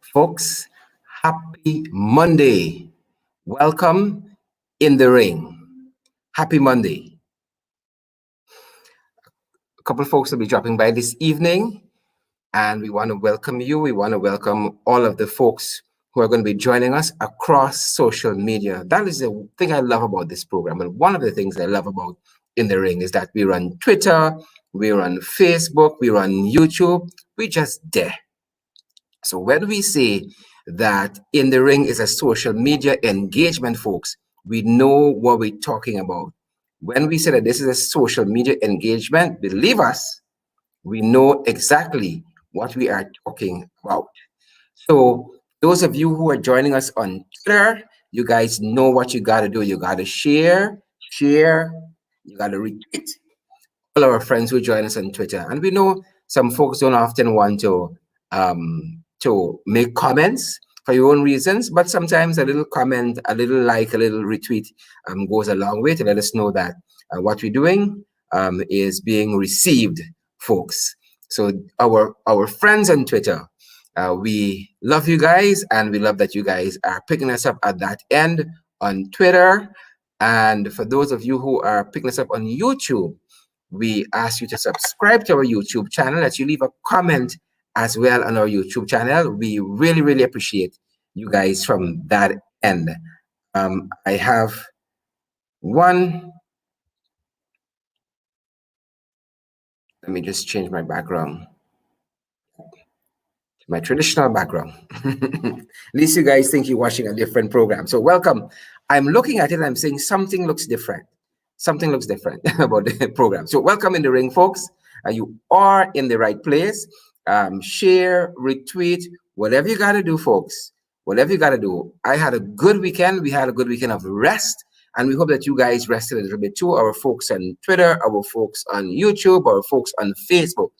Folks, happy Monday. Welcome in the ring. Happy Monday. A couple of folks will be dropping by this evening, and we want to welcome you. We want to welcome all of the folks who are going to be joining us across social media. That is the thing I love about this program. And one of the things I love about In the Ring is that we run Twitter, we run Facebook, we run YouTube. We just there. So when we say that In the Ring is a social media engagement, folks, we know what we're talking about. When we say that this is a social media engagement, believe us, we know exactly what we are talking about. So those of you who are joining us on Twitter, you guys know what you got to do. You got to share, you got to retweet all our friends who join us on Twitter. And we know some folks don't often want to make comments for your own reasons, but sometimes a little comment, a little like, a little retweet goes a long way to let us know that what we're doing is being received, folks. So our friends on Twitter, we love you guys, and we love that you guys are picking us up at that end on Twitter. And for those of you who are picking us up on YouTube, we ask you to subscribe to our YouTube channel, that you leave a comment as well on our YouTube channel. We really, really appreciate you guys from that end. I have one. Let me just change my background. My traditional background. At least you guys think you're watching a different program. So welcome. I'm looking at it and I'm saying something looks different. Something looks different about the program. So welcome in the ring, folks. You are in the right place. Share, retweet, whatever you got to do, folks. Whatever you got to do. I had a good weekend. We had a good weekend of rest. And we hope that you guys rested a little bit too. Our folks on Twitter, our folks on YouTube, our folks on Facebook.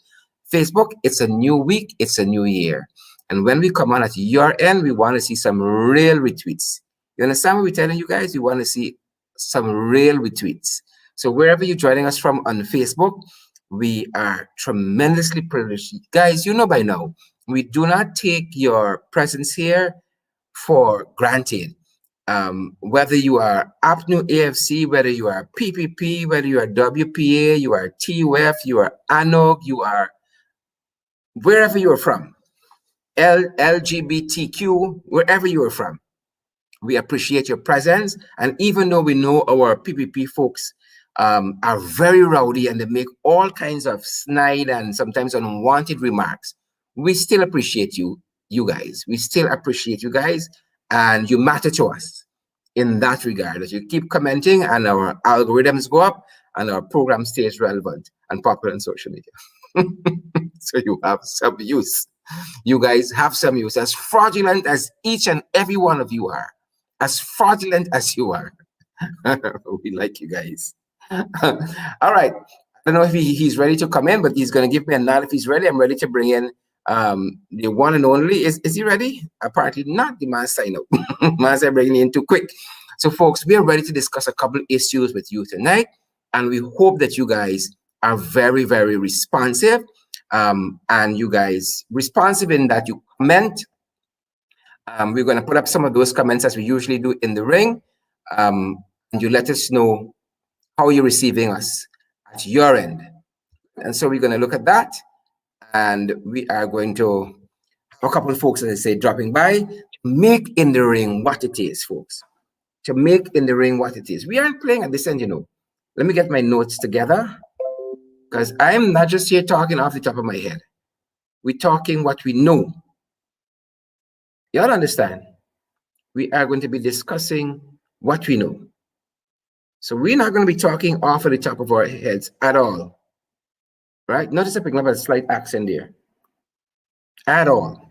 Facebook, it's a new week, it's a new year. And when we come on at your end, we want to see some real retweets. You understand what we're telling you guys? We want to see some real retweets. So wherever you're joining us from on Facebook, we are tremendously privileged. Guys, you know by now, we do not take your presence here for granted. Whether you are APNU AFC, whether you are PPP, whether you are WPA, you are TUF, you are ANOG, you are wherever you are from, LGBTQ, wherever you are from, we appreciate your presence. And even though we know our PPP folks are very rowdy and they make all kinds of snide and sometimes unwanted remarks, we still appreciate you guys. We still appreciate you guys, and you matter to us in that regard, that you keep commenting and our algorithms go up and our program stays relevant and popular on social media. So you have some use. You guys have some use. As fraudulent as each and every one of you are, as fraudulent as you are, we like you guys. All right. I don't know if he's ready to come in, but he's going to give me a nod if he's ready. I'm ready to bring in the one and only. Is he ready? Apparently not. The man sign up. Man said bringing in too quick. So folks, we are ready to discuss a couple issues with you tonight, and we hope that you guys are very, very responsive. And you guys responsive in that you comment. We're going to put up some of those comments as we usually do in the ring, and you let us know how you're receiving us at your end. And so we're going to look at that, and we are going to have a couple of folks, as I say, dropping by to make In the Ring what it is, folks. To make In the Ring what it is. We aren't playing at this end, you know. Let me get my notes together, because I'm not just here talking off the top of my head. We're talking what we know. Y'all understand? We are going to be discussing what we know. So we're not going to be talking off of the top of our heads at all. Right? Notice I'm picking up a slight accent there. At all.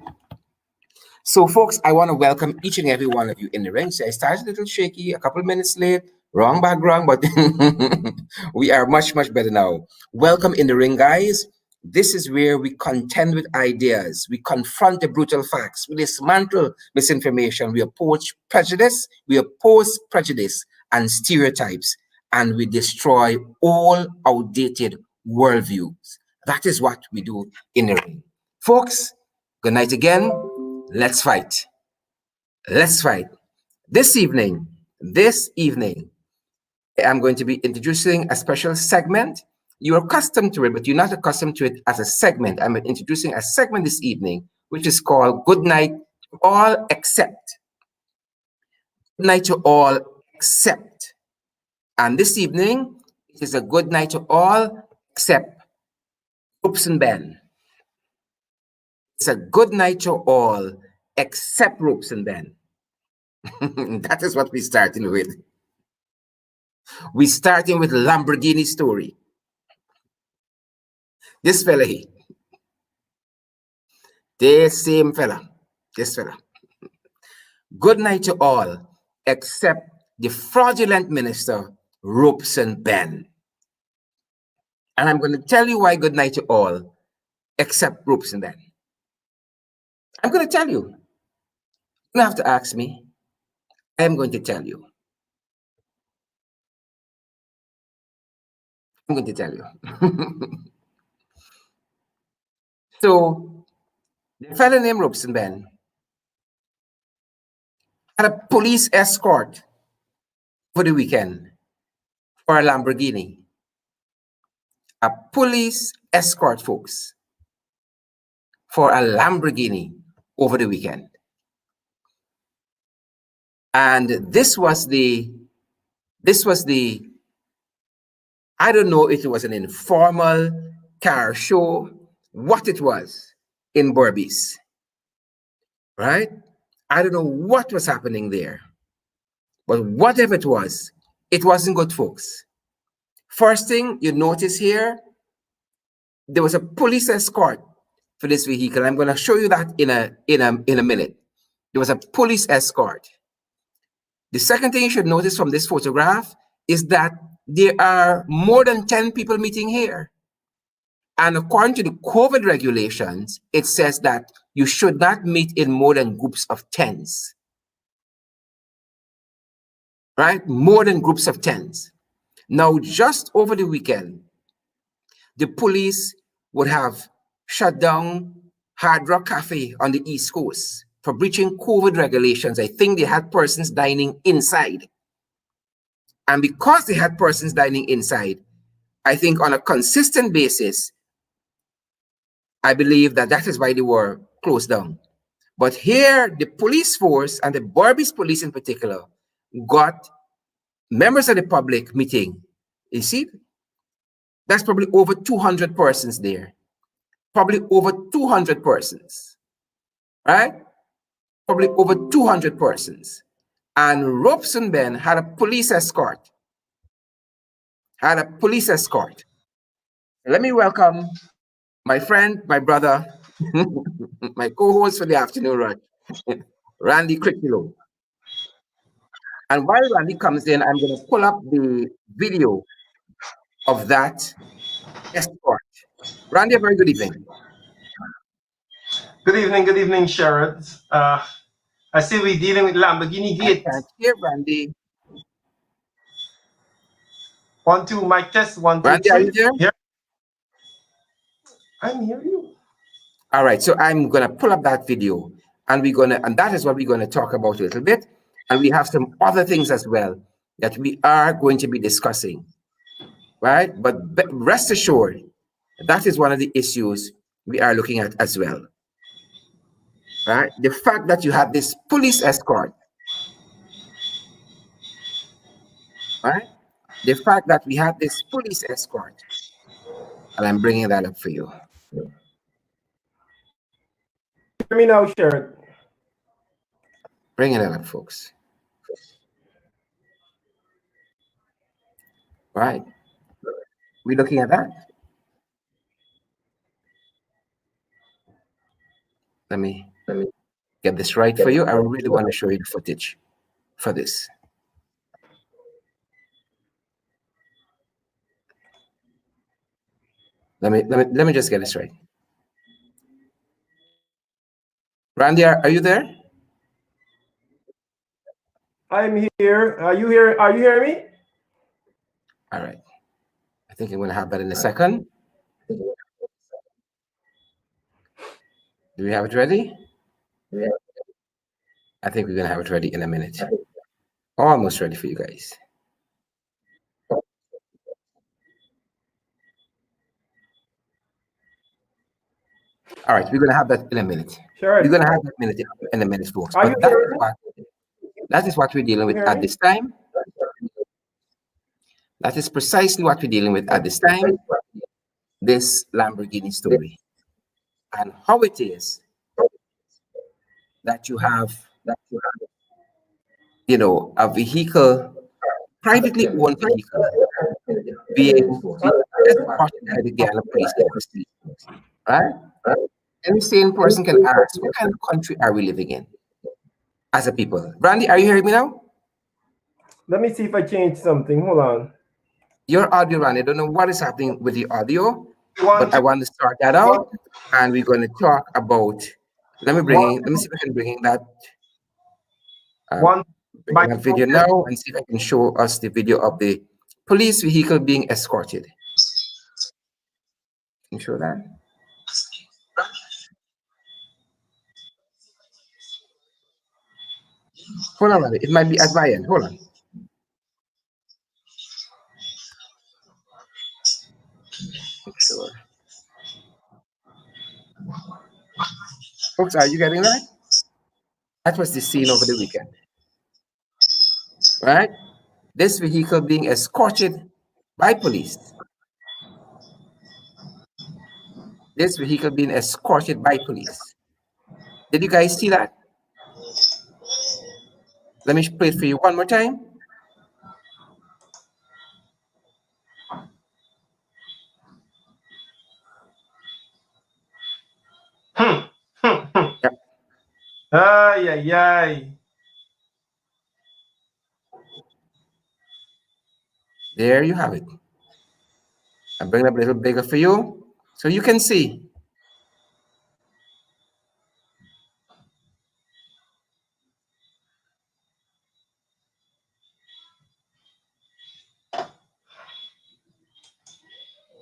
So folks, I want to welcome each and every one of you in the ring. So I started a little shaky, a couple of minutes late, wrong background, but we are much, much better now. Welcome in the ring, guys. This is where we contend with ideas. We confront the brutal facts. We dismantle misinformation. We oppose prejudice. And stereotypes. And we destroy all outdated worldviews. That is what we do in the ring. Folks, good night again. Let's fight. Let's fight. This evening, I'm going to be introducing a special segment. You're accustomed to it, but you're not accustomed to it as a segment. I'm introducing a segment this evening, which is called Good Night to All Except. Good night to all except. And this evening, it is a good night to all except 𝗵𝗶 It's a good night to all except 𝗵𝗶 That is what we're starting with. We're starting with Lamborghini story. This fella here, this same fella, this fella. Good night to all except the fraudulent minister 𝗵𝗶. And I'm going to tell you why good night to all except 𝗵𝗶. I'm going to tell you. You don't have to ask me. I'm going to tell you. I'm going to tell you. So, the fellow named 𝗵𝗶 had a police escort for the weekend for a Lamborghini. A police escort, folks, for a Lamborghini over the weekend. And this was the, I don't know if it was an informal car show, what it was in 𝗪𝗵𝐵, right? I don't know what was happening there, but whatever it wasn't good, folks. First thing you notice here, there was a police escort for this vehicle. I'm going to show you that in a minute. There was a police escort. The second thing you should notice from this photograph is that there are more than 10 people meeting here. And according to the COVID regulations, it says that you should not meet in more than groups of 10s. Right? More than groups of 10s. Now, just over the weekend, the police would have shut down Hard Rock Cafe on the East Coast for breaching COVID regulations. I think they had persons dining inside. And because they had persons dining inside, I think on a consistent basis, I believe that that is why they were closed down. But here, the police force and the 𝗪𝗵𝐵 police in particular got members of the public meeting. You see, that's probably over 200 persons there. Probably over 200 persons, right? Probably over 200 persons. And 𝗵𝗶 had a police escort. Let me welcome my friend, my brother, my co-host for the afternoon, right? Randy Crickilo. And while Randy comes in, I'm going to pull up the video of that escort. Randy, a very good evening. Good evening, Sherrod. I see we're dealing with Lamborghini Gate. I can't hear Randy. 1, 2, mic test, 1, 2, Randy, 3. are you there? Yeah. I'm hearing you. All right, so I'm gonna pull up that video, and that is what we're gonna talk about a little bit, and we have some other things as well that we are going to be discussing, right? But rest assured, that is one of the issues we are looking at as well, right? The fact that you have this police escort, right? The fact that we have this police escort, and I'm bringing that up for you. Hear me now, Sherrod. Bringing it up, folks. Right. We're looking at that. Let me get this right for you. I really want to show you the footage for this. Let me just get this right. Randy, are you there? I'm here. Are you here? Are you hearing me? All right. I think I'm going to have that in a second. Do we have it ready? I think we're gonna have it ready in a minute. Almost ready for you guys. All right, we're gonna have that in a minute. Sure. We're gonna have that in a minute, folks. Are you But hearing that is what we're dealing with at this time. That is precisely what we're dealing with at this time. This Lamborghini story and how it is that you have, a vehicle, privately owned vehicle, being escorted by the Guyana police force, right? Any sane person can ask, what kind of country are we living in as a people? Randy, are you hearing me now? Let me see if I change something. Hold on. Your audio, Randy, I don't know what is happening with the audio, but I want to start that out, and we're going to talk about. Let me see if I can bring in that. Bring that video now and see if I can show us the video of the police vehicle being escorted. Can you show that? Hold on, it might be at my end. Hold on. Sure. Folks, are you getting that? That was the scene over the weekend. Right? This vehicle being escorted by police. This vehicle being escorted by police. Did you guys see that? Let me play it for you one more time. Yep. Ay, ay, ay. There you have it. I'll bring it up a little bigger for you so you can see.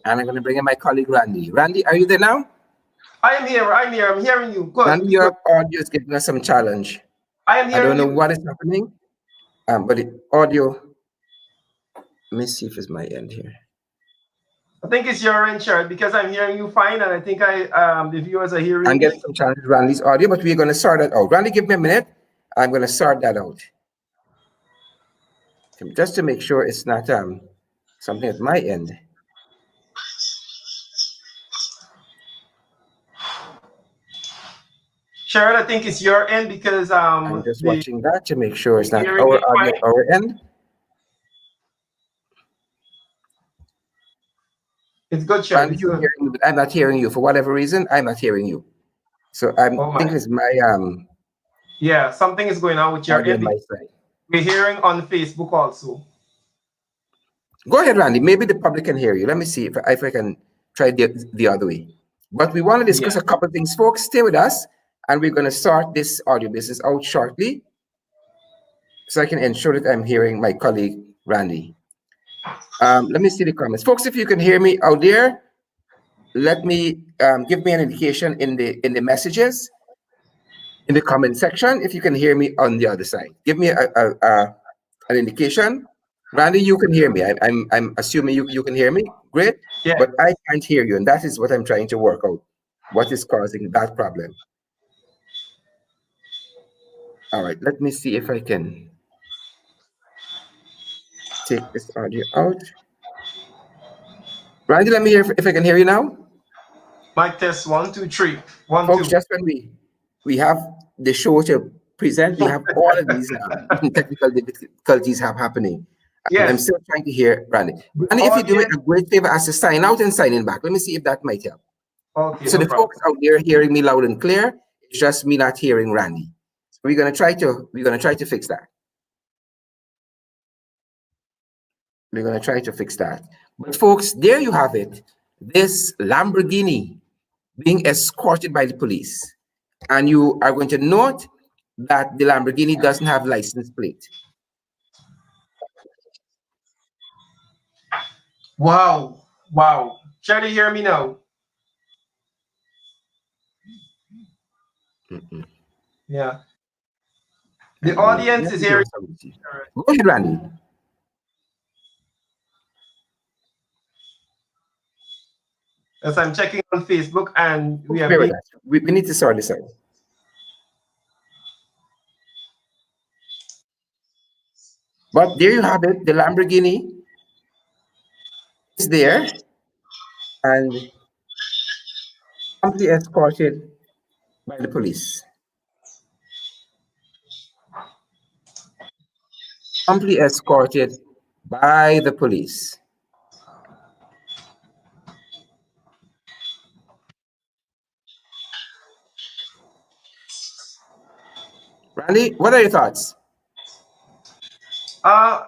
And I'm going to bring in my colleague, Randy. Randy, are you there now? I am here. I'm here. I'm hearing you. Good. Randy, your audio is giving us some challenge. I am hearing I don't know what is happening, but the audio, let me see if it's my end here. I think it's your end, Sharon, because I'm hearing you fine, and I think the viewers are hearing I'm getting some challenge with Randy's audio, but we're going to sort that out. Randy, give me a minute. I'm going to sort that out. Just to make sure it's not something at my end. Sharon, I think it's your end because I'm just watching that to make sure it's not our audio at our end. It's good, Sharon. Randy, you're hearing me, but I'm not hearing you. For whatever reason, I'm not hearing you. So I'm thinking it's my yeah, something is going on with your end. We're hearing on Facebook also. Go ahead, Randy. Maybe the public can hear you. Let me see if I can try the other way. But we want to discuss a couple of things, folks. Stay with us, and we're going to start this audio business out shortly so I can ensure that I'm hearing my colleague, Randy. Let me see the comments. Folks, if you can hear me out there, let me give me an indication in the messages, in the comment section, if you can hear me on the other side. Give me an indication. Randy, you can hear me. I'm assuming you can hear me. Great. Yeah. But I can't hear you, and that is what I'm trying to work out. What is causing that problem? All right. Let me see if I can take this audio out. Randy, let me hear if I can hear you now. Mic test 1, 2, 3. 1, Folks, 2. just when we have the show to present, we have all of these technical difficulties happening. Yes. I'm still trying to hear Randy. Randy, if you do me a great favor as to sign out and sign in back, let me see if that might help. Okay, so the folks out there hearing me loud and clear, it's just me not hearing Randy. So we're gonna try to fix that. We're gonna try to fix that. But folks, there you have it. This Lamborghini being escorted by the police. And you are going to note that the Lamborghini doesn't have license plate. Wow. Wow. Try to hear me now. Yeah. The audience is here. Go ahead, Randy. As I'm checking on Facebook, and we need to sort this out. But there you have it. The Lamborghini is there and amply escorted by the police. Amply escorted by the police. Randy, what are your thoughts?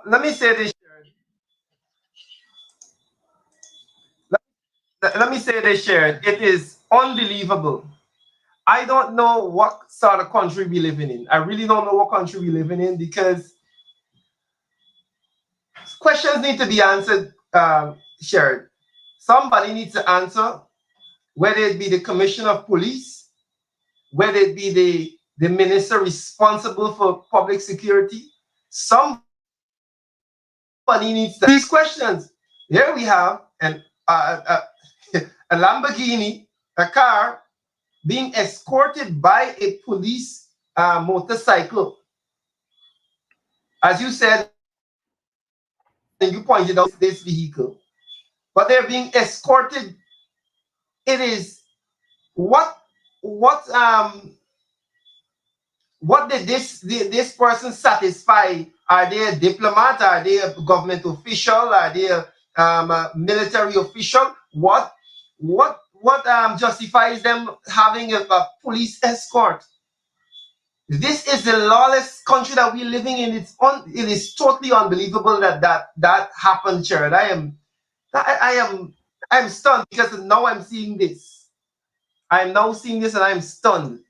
Let me say this. Let me say this, Sharon. It is unbelievable. I don't know what sort of country we living in. I really don't know what country we living in, because questions need to be answered, Sharon. Somebody needs to answer, whether it be the commissioner of police, whether it be the minister responsible for public security. Somebody needs to these questions. Here we have a Lamborghini, a car, being escorted by a police motorcycle. As you said, and you pointed out this vehicle, but they're being escorted. It is what did this person satisfy? Are they a diplomat? Are they a government official? Are they a military official? What justifies them having a police escort? This is the lawless country that we're living in. It is totally unbelievable that happened, Jared. I am stunned, because now I'm seeing this. I'm now seeing this and I'm stunned.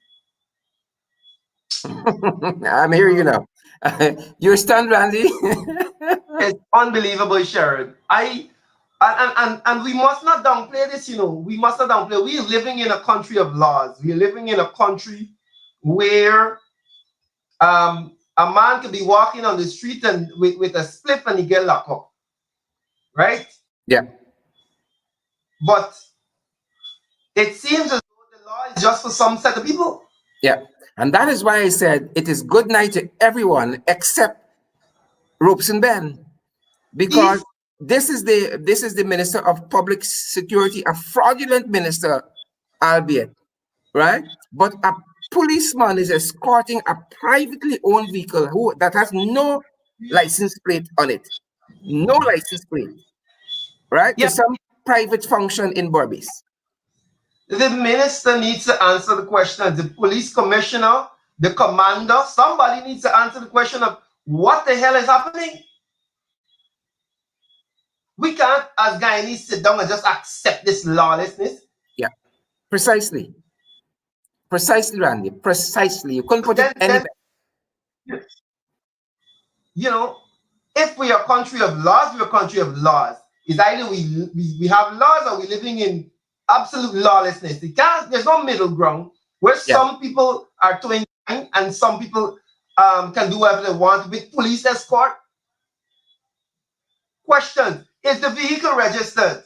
I'm hearing you now. You're stunned, Randy. It's unbelievable, Sharon. And we must not downplay this, we must not downplay. We're living in a country of laws. We're living in a country where a man could be walking on the street and with a spliff and he get locked up. Right? Yeah. But it seems as though the law is just for some set of people. Yeah. And that is why I said it is good night to everyone except Robeson Ben, because this is the Minister of Public Security, a fraudulent minister, albeit, right? But a policeman is escorting a privately owned vehicle that has no license plate on it, no license plate, right? Yeah. To some private function in Berbice. The minister needs to answer the question. The police commissioner, the commander, somebody needs to answer the question of what the hell is happening. We can't, as Guyanese, sit down and just accept this lawlessness. Yeah, precisely. Precisely, Randy. Precisely. You couldn't put it any better. If we are a country of laws, we're a country of laws. It's either we have laws or we're living in absolute lawlessness. There's no middle ground where some people are doing and some people can do whatever they want with police escort. Question: is the vehicle registered?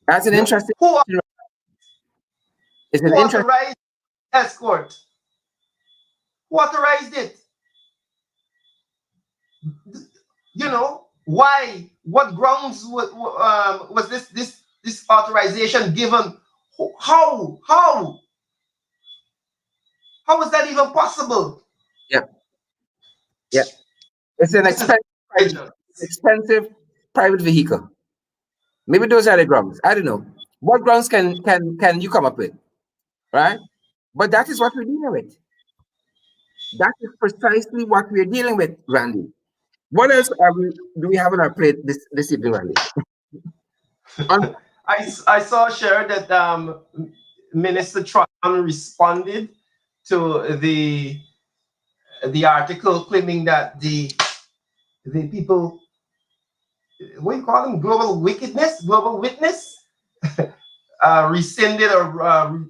That's an interesting. It's an authorized escort. Who authorized it? Why? What grounds was this authorization given? How is that even possible? Yeah. It's an expensive private vehicle. Maybe those are the grounds. I don't know. What grounds can you come up with, right? But that is what we're dealing with. That is precisely what we're dealing with, Randy. What else do we have on our plate this evening, Randy? I saw, Sharon, that Minister Trump responded to the article claiming that the people, what do you call them, global witness, rescinded or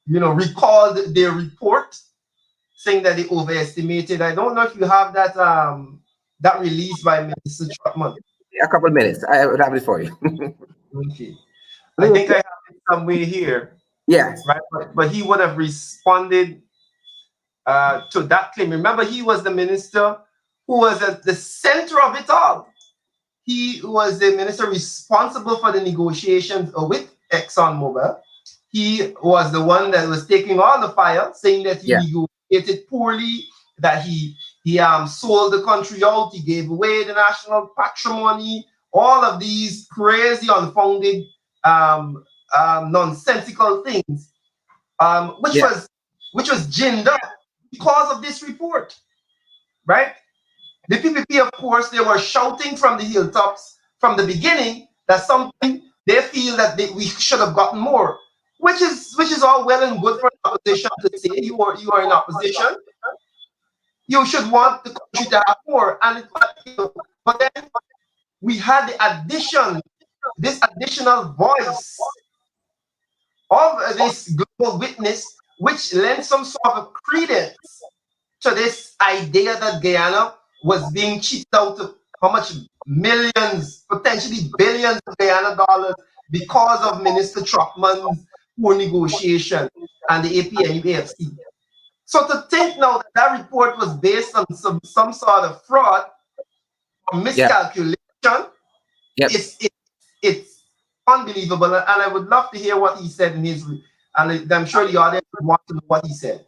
recalled their report saying that they overestimated. I don't know if you have that that release by Minister Chapman. A couple of minutes. I would have it for you. Okay. I think I have it somewhere here. Yes. Right, but he would have responded to that claim. Remember, he was the minister who was at the center of it all. He was the minister responsible for the negotiations with ExxonMobil. He was the one that was taking all the fire, saying that he negotiated poorly, that he sold the country out, he gave away the national patrimony, all of these crazy, unfounded, nonsensical things, which was ginned up because of this report, right? The PPP, of course, they were shouting from the hilltops from the beginning that something they feel that we should have gotten more, which is all well and good for an opposition to say. You are in opposition, you should want the country to have more, but then we had this additional voice of this global witness, which lent some sort of credence to this idea that Guyana was being cheated out of how much millions, potentially billions of Guyana dollars because of Minister Chapman's poor negotiation and the APNUAFC. So to think now that report was based on some sort of fraud or miscalculation, it's unbelievable. And I would love to hear what he said in his, and I'm sure the audience would want to know what he said.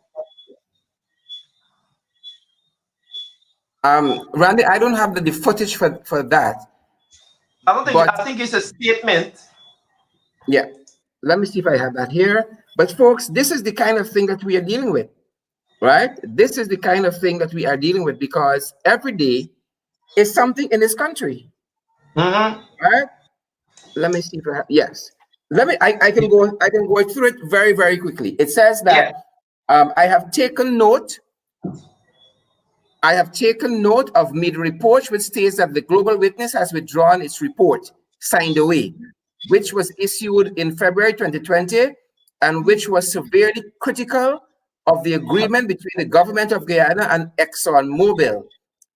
Randy, I don't have the footage for that. I think it's a statement. Yeah, let me see if I have that here. But folks, this is the kind of thing that we are dealing with, right? This is the kind of thing that we are dealing with, because every day is something in this country, right? Let me see if I have, yes. I can go through it very, very quickly. It says that I have taken note of media reports which states that the Global Witness has withdrawn its report, signed away, which was issued in February 2020, and which was severely critical of the agreement between the government of Guyana and ExxonMobil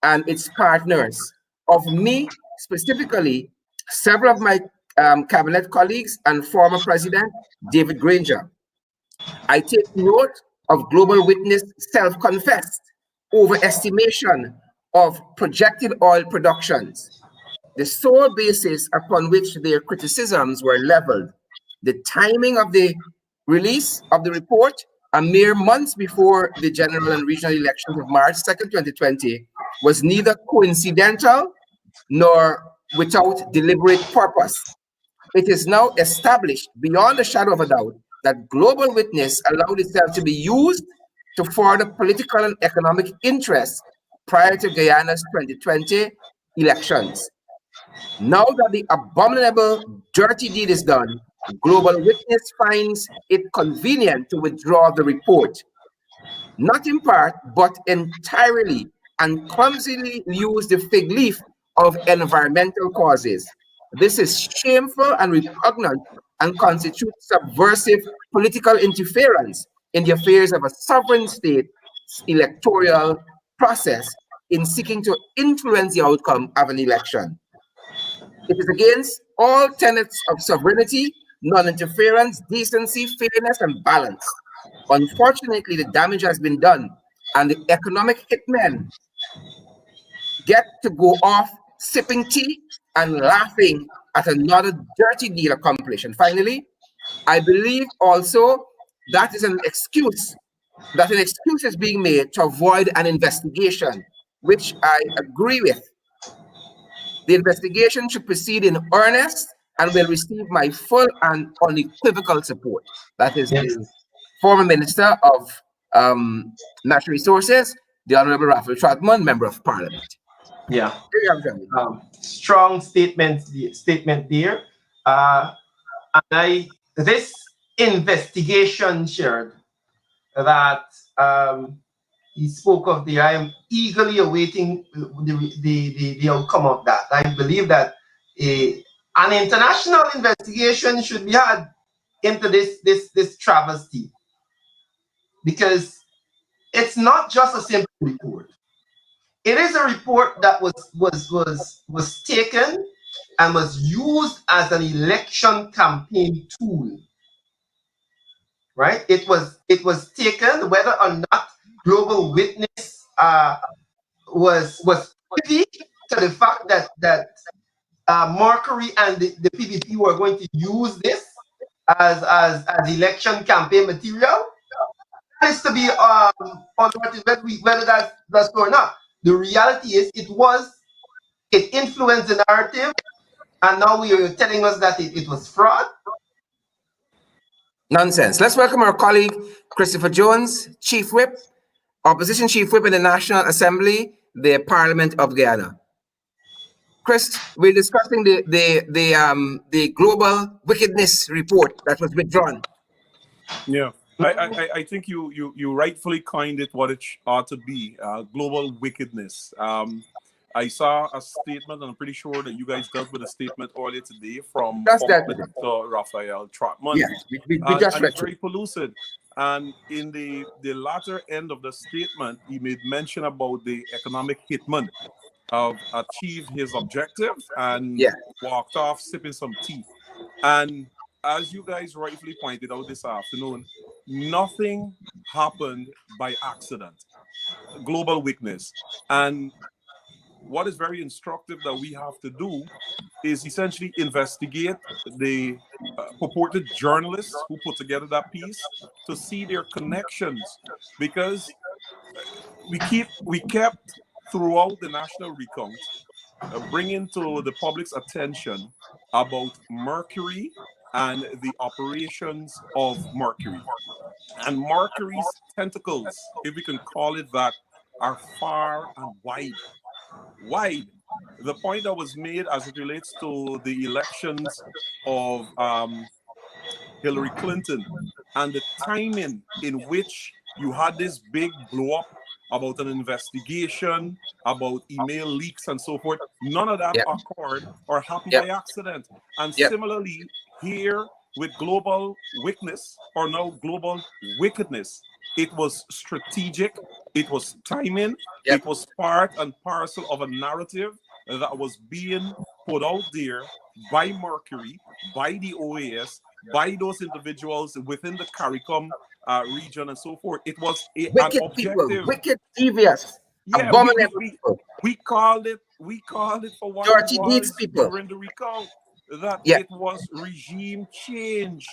and its partners. Of me specifically, several of my cabinet colleagues and former President David Granger. I take note of Global Witness self-confessed overestimation of projected oil productions, the sole basis upon which their criticisms were leveled. The timing of the release of the report, a mere months before the general and regional elections of March 2nd, 2020, was neither coincidental nor without deliberate purpose. It is now established beyond a shadow of a doubt that Global Witness allowed itself to be used to further political and economic interests prior to Guyana's 2020 elections. Now that the abominable, dirty deed is done, Global Witness finds it convenient to withdraw the report, not in part, but entirely, and clumsily use the fig leaf of environmental causes. This is shameful and repugnant and constitutes subversive political interference in the affairs of a sovereign state's electoral process in seeking to influence the outcome of an election. It is against all tenets of sovereignty, non-interference, decency, fairness, and balance. Unfortunately, the damage has been done, and the economic hitmen get to go off sipping tea and laughing at another dirty deal accomplished. And finally, I believe also that is an excuse, that an excuse is being made to avoid an investigation, which I agree with. The investigation should proceed in earnest and will receive my full and unequivocal support. That is the former Minister of Natural Resources, the Honorable 𝗪𝗵cie 𝗶𝗵𝗵, Member of Parliament. Yeah. Strong statement there. And this investigation shared that he spoke of there, I am eagerly awaiting the outcome of that. I believe that an international investigation should be had into this travesty. because it's not just a simple report. It is a report that was taken and was used as an election campaign tool. Right? It was taken whether or not Global Witness was privy to the fact that 𝗪𝗵 and the PPP were going to use this as election campaign material. That is to be whether that's true or not. The reality is it influenced the narrative, and now you're telling us that it was fraud. Nonsense. Let's welcome our colleague Christopher Jones, Chief Whip, Opposition Chief Whip in the National Assembly, the Parliament of Guyana. Chris, we're discussing the global wickedness report that was withdrawn. Yeah, I think you rightfully coined it what it ought to be, global wickedness. I saw a statement, and I'm pretty sure that you guys dealt with a statement earlier today from Minister 𝗪𝗪 𝗧𝗵𝗵. Yes, we just and read it's very pellucid. And in the latter end of the statement, he made mention about the economic hitman have achieved his objective and walked off sipping some tea. And as you guys rightfully pointed out this afternoon, nothing happened by accident. Global weakness. And what is very instructive that we have to do is essentially investigate the purported journalists who put together that piece to see their connections, because we kept throughout the national recount bringing to the public's attention about 𝗪𝗵 and the operations of 𝗪𝗵. And 𝗪𝗵's tentacles, if we can call it that, are far and wide. The point that was made as it relates to the elections of Hillary Clinton and the timing in which you had this big blow up about an investigation, about email leaks and so forth, none of that occurred or happened by accident. And similarly, here with global weakness, or now global wickedness, it was strategic, it was timing, it was part and parcel of a narrative that was being put out there by 𝗪𝗵, by the OAS, by those individuals within the CARICOM region and so forth. It was an objective. People, wicked, devious, abominable. We called it for what dirty it was deeds people during the recount, that it was regime change.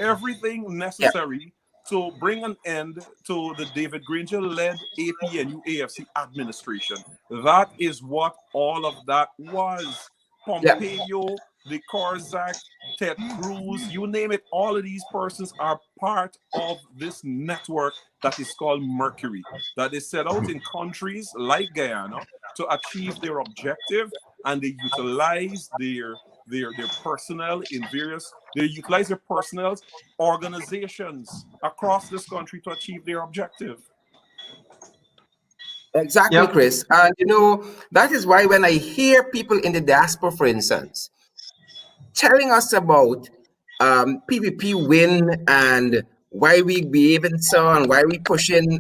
Everything necessary to bring an end to the David Granger-led APNU-AFC administration. That is what all of that was. Pompeo, the Korzak, Ted Cruz, you name it, all of these persons are part of this network that is called 𝗪𝗵, that is set out in countries like Guyana to achieve their objective, and they utilize their personnel in organizations across this country to achieve their objective. Exactly, Chris. And you know, that is why when I hear people in the diaspora, for instance, telling us about PPP win and why we behaving so and why we pushing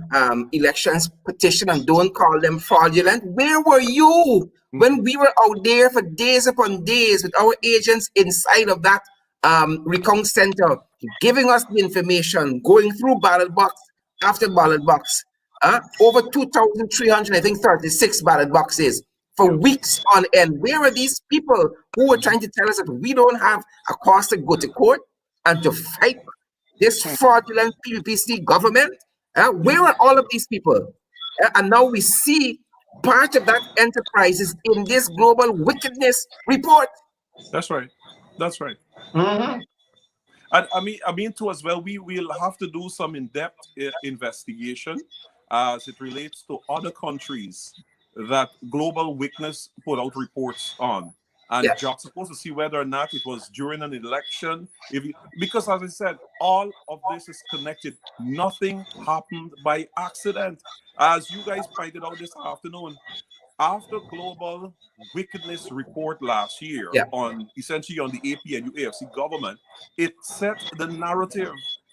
elections petition and don't call them fraudulent, where were you when we were out there for days upon days with our agents inside of that recount center, giving us the information, going through ballot box after ballot box, over 2,300, I think, 36 ballot boxes for weeks on end? Where are these people who were trying to tell us that we don't have a cause to go to court and to fight this fraudulent PPPC government? Where are all of these people? And now we see part of that enterprise is in this global wickedness report. That's right. That's right. And I mean too as well, we will have to do some in-depth investigation as it relates to other countries that Global Witness put out reports on. And you're supposed to see whether or not it was during an election. Because as I said, all of this is connected. Nothing happened by accident. As you guys pointed out this afternoon, after Global Wickedness report last year on essentially on the APNU-AFC government, it set the narrative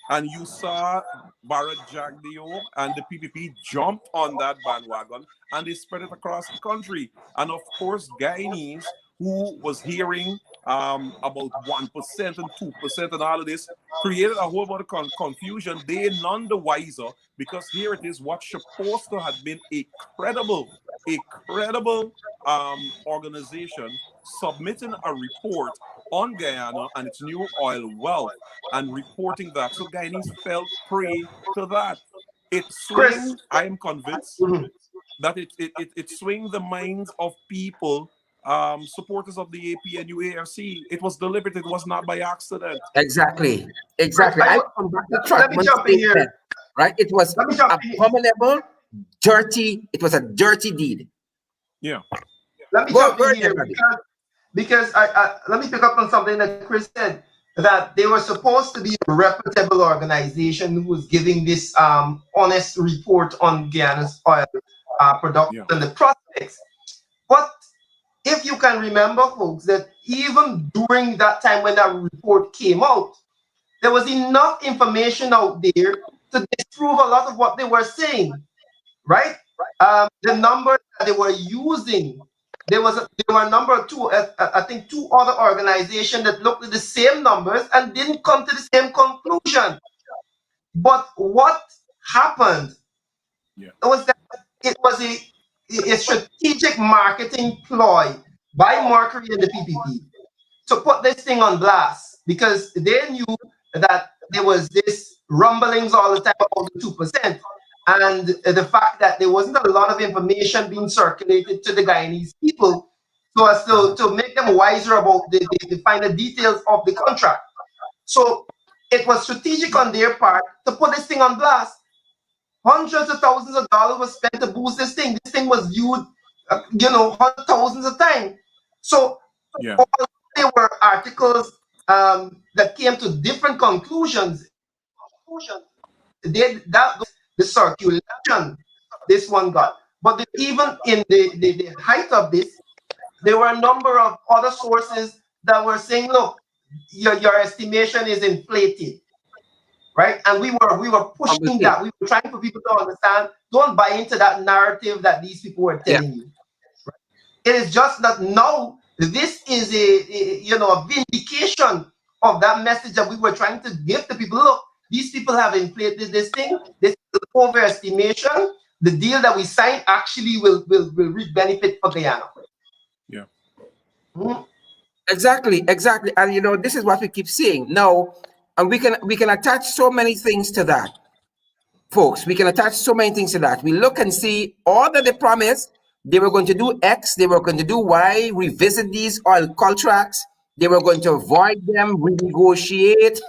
And you saw Barrett Jagdeo and the PPP jumped on that bandwagon and they spread it across the country. And of course, Guyanese, who was hearing about 1% and 2% and all of this, created a whole lot of confusion. They none the wiser, because here it is, what's supposed to have been a credible organization submitting a report on Guyana and its new oil wealth and reporting that. So Guyanese fell prey to that. It swings, I am convinced that it swings the minds of people, supporters of the APNU AFC. It was deliberate, it was not by accident. Exactly. I come back to track. Let me jump in here. Right? It was abominable, dirty. It was a dirty deed. Yeah. Let me jump in here because I let me pick up on something that Chris said, that they were supposed to be a reputable organization who was giving this honest report on Guyana's oil production and the prospects. But if you can remember, folks, that even during that time when that report came out, there was enough information out there to disprove a lot of what they were saying, right? The numbers that they were using, there were a number of I think two other organizations that looked at the same numbers and didn't come to the same conclusion. But what happened was that it was a strategic marketing ploy by Mercury and the PPP to put this thing on blast, because they knew that there was this rumblings all the time about the 2%. And the fact that there wasn't a lot of information being circulated to the Guyanese people so as to make them wiser about the finer details of the contract. So it was strategic on their part to put this thing on blast. Hundreds of thousands of dollars was spent to boost this thing. This thing was viewed, thousands of times. So although there were articles that came to different conclusions, the circulation this one got. But even in the height of this, there were a number of other sources that were saying, look, your estimation is inflated, right? And we were pushing that. We were trying for people to understand, don't buy into that narrative that these people were telling you. Right? It is just that now this is a vindication of that message that we were trying to give to people. Look, these people have inflated this thing. This is overestimation. The deal that we signed actually will reap benefit for Guyana. Yeah. Exactly. And this is what we keep seeing now, and we can attach so many things to that, folks. We can attach so many things to that. We look and see all that they promised. They were going to do X. They were going to do Y. Revisit these oil contracts. They were going to avoid them, renegotiate.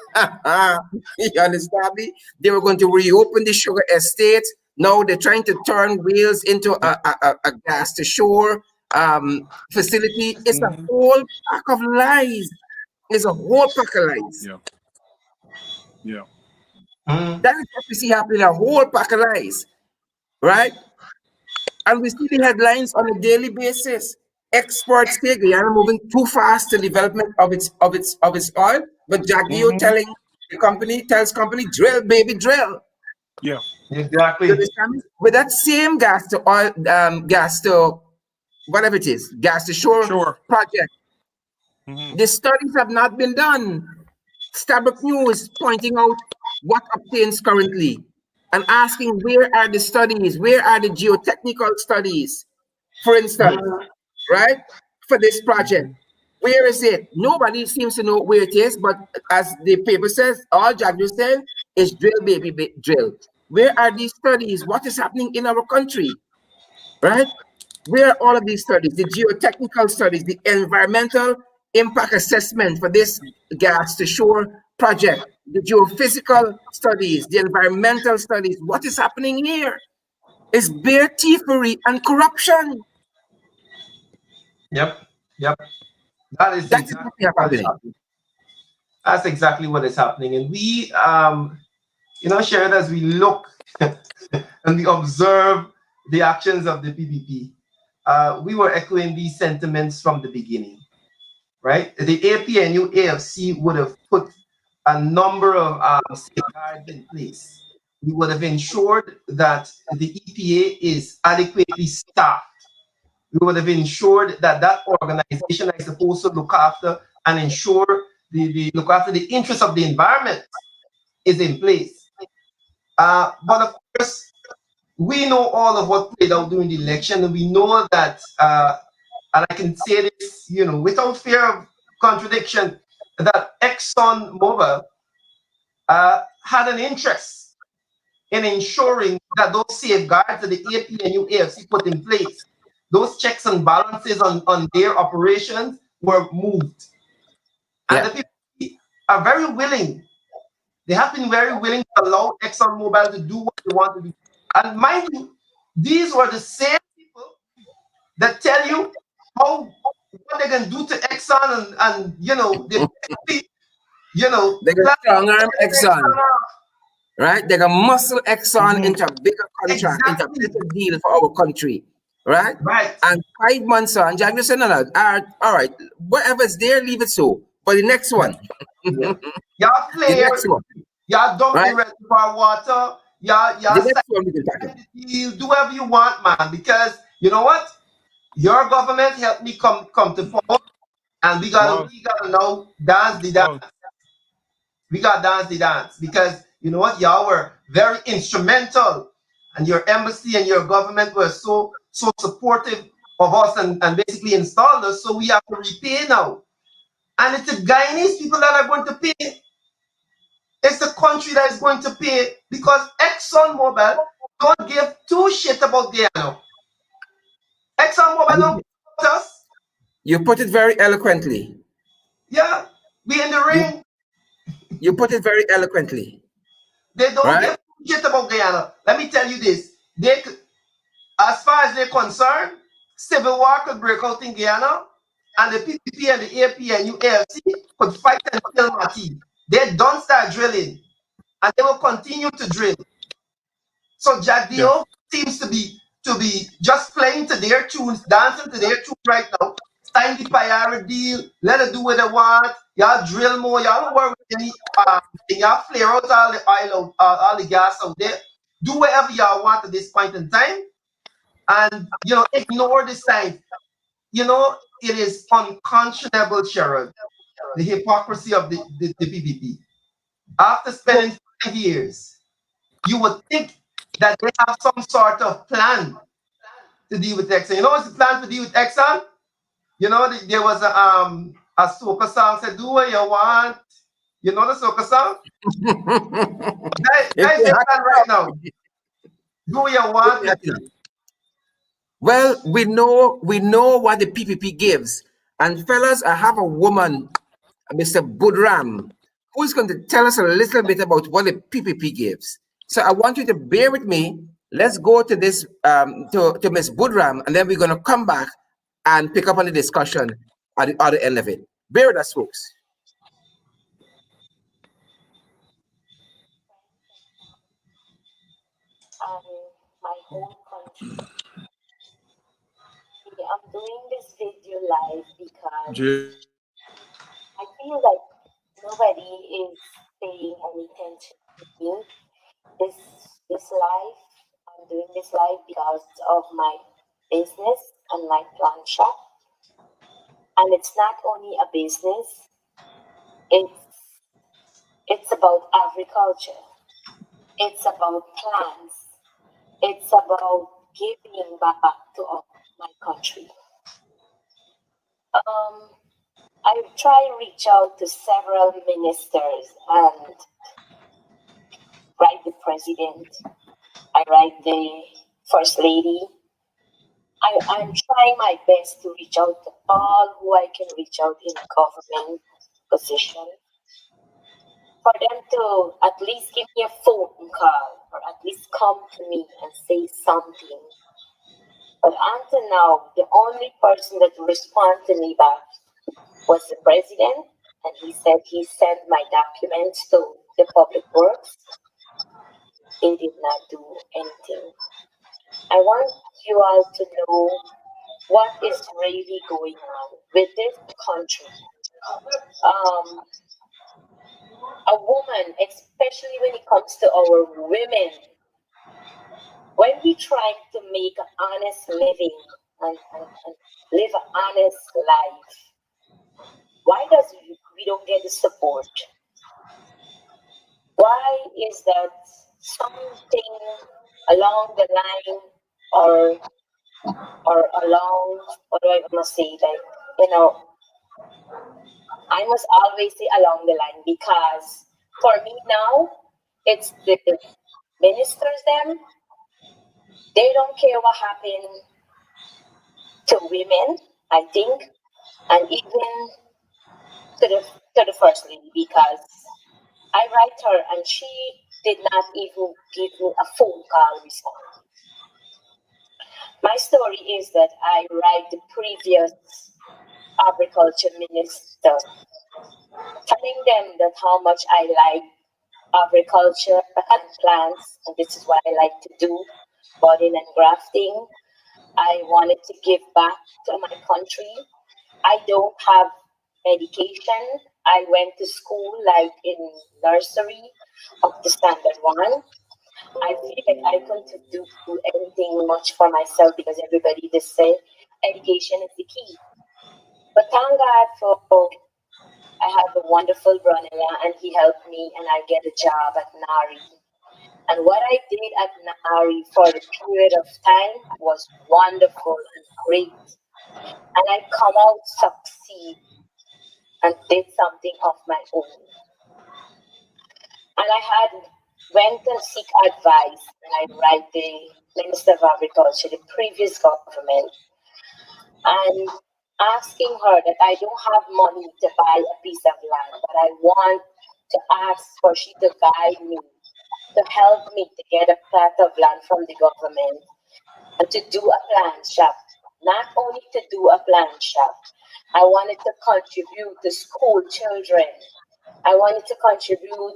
You understand me? They were going to reopen the sugar estate. Now they're trying to turn Wales into a gas to shore facility. It's a whole pack of lies. It's a whole pack of lies. Yeah. That is what we see happening, a whole pack of lies, right? And we see the headlines on a daily basis. Experts say Guyana moving too fast to development of its oil, but Jagdeo tells company, drill, baby, drill. Yeah, exactly. With that same gas to oil, gas to whatever it is, gas to shore project. The studies have not been done. Starbuck News pointing out what obtains currently and asking, where are the studies? Where are the geotechnical studies? For instance, right? For this project. Where is it? Nobody seems to know where it is, but as the paper says, all Jagdeo says is drill, baby, drill. Where are these studies? What is happening in our country? Right? Where are all of these studies? The geotechnical studies, the environmental impact assessment for this gas to shore project, the geophysical studies, the environmental studies. What is happening here? It's bare thievery and corruption. Yep. That's exactly what is happening. That's exactly what is happening. And we, Sharon, as we look and we observe the actions of the PPP, we were echoing these sentiments from the beginning, right? The APNU AFC would have put a number of safeguards in place. We would have ensured that the EPA is adequately staffed. We would have ensured that that organization is supposed to look after and ensure look after the interests of the environment is in place. But of course, we know all of what played out during the election, and we know that, and I can say this, without fear of contradiction, that ExxonMobil had an interest in ensuring that those safeguards that the APNU AFC put in place, those checks and balances on their operations were moved. And the people are very willing. They have been very willing to allow ExxonMobil to do what they want to do. And mind you, these were the same people that tell you what they can do to Exxon and they can strong arm Exxon. Right? They can muscle Exxon into a bigger contract, into a better deal for our country. Right? Right. And 5 months on, Jack just said, no, all right, whatever's there, leave it so. But the next one. Y'all the next one. Y'all dump the reservoir water. Y'all you do whatever you want, man. Because you know what? Your government helped me come to forward, and we gotta now dance the dance. We gotta dance the dance because you know what? Y'all were very instrumental, and your embassy and your government were so supportive of us and basically installed us. So we have to repay now, and it's the Guyanese people that are going to pay. It's the country that is going to pay because ExxonMobil don't give two shit about Guyana. ExxonMobil don't support us. You put it very eloquently. Yeah, we in the ring. You put it very eloquently. They don't give two shit about Guyana. Let me tell you this. As far as they're concerned, civil war could break out in Guyana, and the PPP and the AP and UAFC could fight and kill Martin. They don't start drilling, and they will continue to drill. So Jack Dio seems to be just playing to their tunes, dancing to their tunes right now. Sign the pirate deal, let it do what they want. Y'all drill more, y'all don't worry with any y'all flare out all the oil, all the gas out there. Do whatever y'all want at this point in time, and ignore the signs. It is unconscionable, Sharon, the hypocrisy of the PPP. After spending 5 years, you would think that they have some sort of plan to deal with Exxon. You know what's the plan to deal with Exxon? There was a soca song said, "Do what you want." You know the soca song? That is the plan right now. Do what you want. Well, we know what the PPP gives. And fellas, I have a woman, Mr. 𝗏 who is going to tell us a little bit about what the PPP gives. So I want you to bear with me. Let's go to this, to Ms. 𝗏, and then we're going to come back and pick up on the discussion at the other end of it. Bear with us, folks. My whole country. I'm doing this video live because I feel like nobody is paying any attention to me. This live, I'm doing this live because of my business and my plant shop. And it's not only a business, it's about agriculture. It's about plants. It's about giving back to my country. I try to reach out to several ministers and write the president. I write the first lady. I'm trying my best to reach out to all who I can reach out in government position for them to at least give me a phone call or at least come to me and say something. But until now, the only person that responded to me back was the president, and he said he sent my documents to the public works. They did not do anything. I want you all to know what is really going on with this country. a woman, especially when it comes to our women, when we try to make an honest living and live an honest life, why does we don't get the support? Why is that something along the line or along, what do I want to say, like, I must always say along the line, because for me now, it's the ministers them, they don't care what happened to women, I think, and even to the first lady, because I write her and she did not even give me a phone call response. My story is that I write the previous agriculture minister, telling them that how much I like agriculture and plants, and this is what I like to do, budding and grafting. I wanted to give back to my country. I don't have education. I went to school like in nursery up to standard 1. I feel like I couldn't do anything much for myself because everybody just said education is the key. But thank God for I have a wonderful brother and he helped me and I get a job at 𝗪𝗵. And what I did at 𝗪𝗵 for the period of time was wonderful and great. And I come out succeed and did something of my own. And I went and seek advice, and I write the Minister of Agriculture, the previous government, and asking her that I don't have money to buy a piece of land, but I want to ask for she to guide me, to help me to get a plot of land from the government and to do a plant shop. Not only to do a plant shop, I wanted to contribute to school children. I wanted to contribute,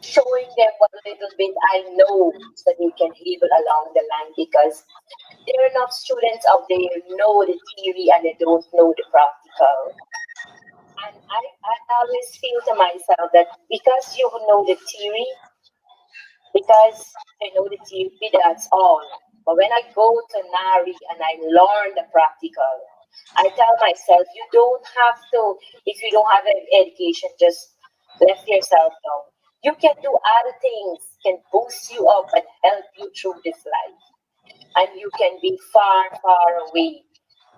showing them what little bit I know so they can live along the line, because there are enough students out there who know the theory and they don't know the practical. And I always feel to myself that because you know the theory, because I know the theory, that's all. But when I go to 𝗪𝗵 and I learn the practical, I tell myself, you don't have to, if you don't have an education, just left yourself down. You can do other things, can boost you up and help you through this life. And you can be far, far away.